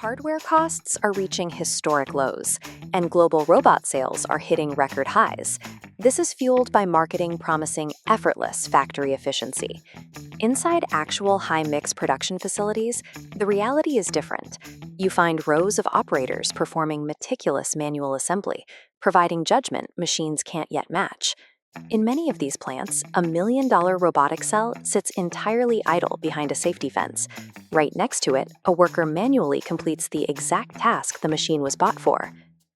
Hardware costs are reaching historic lows, and global robot sales are hitting record highs. This is fueled by marketing promising effortless factory efficiency. Inside actual high-mix production facilities, the reality is different. You find rows of operators performing meticulous manual assembly, providing judgment machines can't yet match. In many of these plants, a $1 million robotic cell sits entirely idle behind a safety fence. Right next to it, a worker manually completes the exact task the machine was bought for.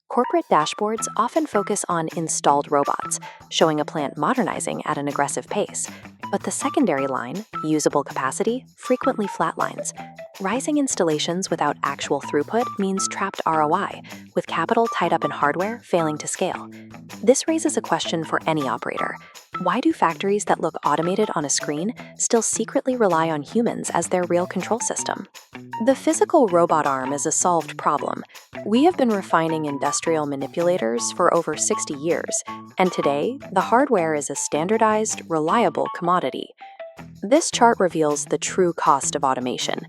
Corporate dashboards often focus on installed robots, showing a plant modernizing at an aggressive pace. But the secondary line, usable capacity, frequently flatlines. Rising installations without actual throughput means trapped ROI, with capital tied up in hardware failing to scale. This raises a question for any operator. Why do factories that look automated on a screen still secretly rely on humans as their real control system? The physical robot arm is a solved problem. We have been refining industrial manipulators for over 60 years, and today, the hardware is a standardized, reliable commodity. This chart reveals the true cost of automation.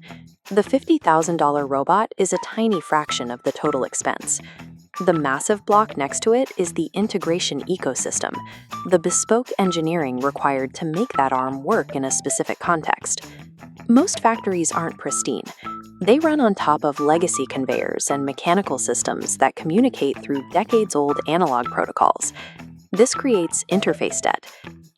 The $50,000 robot is a tiny fraction of the total expense. The massive block next to it is the integration ecosystem, the bespoke engineering required to make that arm work in a specific context. Most factories aren't pristine. They run on top of legacy conveyors and mechanical systems that communicate through decades-old analog protocols. This creates interface debt.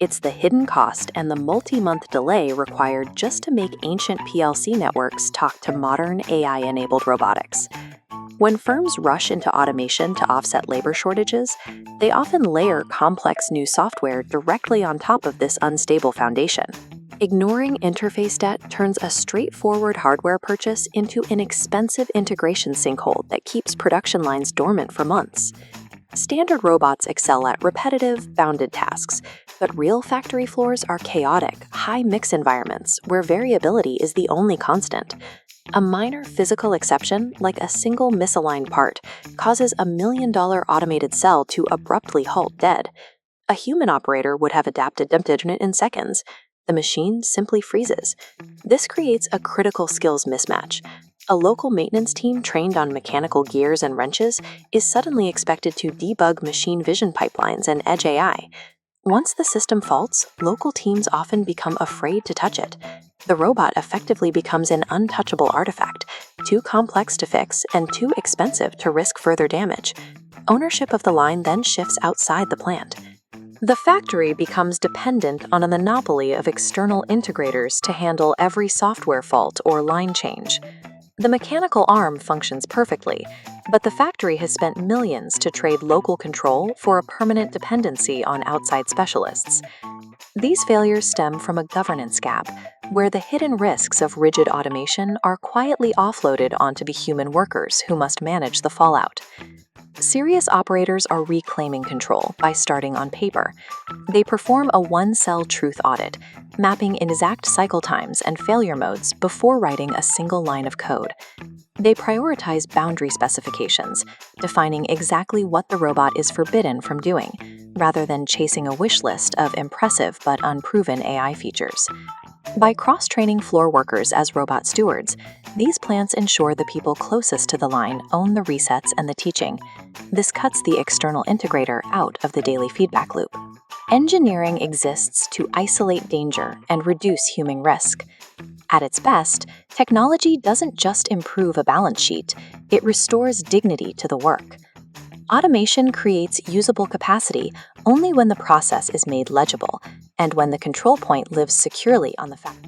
It's the hidden cost and the multi-month delay required just to make ancient PLC networks talk to modern AI-enabled robotics. When firms rush into automation to offset labor shortages, they often layer complex new software directly on top of this unstable foundation. Ignoring interface debt turns a straightforward hardware purchase into an expensive integration sinkhole that keeps production lines dormant for months. Standard robots excel at repetitive, bounded tasks, but real factory floors are chaotic, high-mix environments where variability is the only constant. A minor physical exception, like a single misaligned part, causes a $1 million automated cell to abruptly halt dead. A human operator would have adapted in seconds. The machine simply freezes. This creates a critical skills mismatch. A local maintenance team trained on mechanical gears and wrenches is suddenly expected to debug machine vision pipelines and edge AI. Once the system faults, local teams often become afraid to touch it. The robot effectively becomes an untouchable artifact, too complex to fix and too expensive to risk further damage. Ownership of the line then shifts outside the plant. The factory becomes dependent on a monopoly of external integrators to handle every software fault or line change. The mechanical arm functions perfectly, but the factory has spent millions to trade local control for a permanent dependency on outside specialists. These failures stem from a governance gap. where the hidden risks of rigid automation are quietly offloaded onto the human workers who must manage the fallout. Serious operators are reclaiming control by starting on paper. They perform a one-cell truth audit, mapping exact cycle times and failure modes before writing a single line of code. They prioritize boundary specifications, defining exactly what the robot is forbidden from doing, rather than chasing a wish list of impressive but unproven AI features. By cross-training floor workers as robot stewards, these plants ensure the people closest to the line own the resets and the teaching. This cuts the external integrator out of the daily feedback loop. Engineering exists to isolate danger and reduce human risk. At its best, technology doesn't just improve a balance sheet, it restores dignity to the work. Automation creates usable capacity only when the process is made legible and when the control point lives securely on the factory.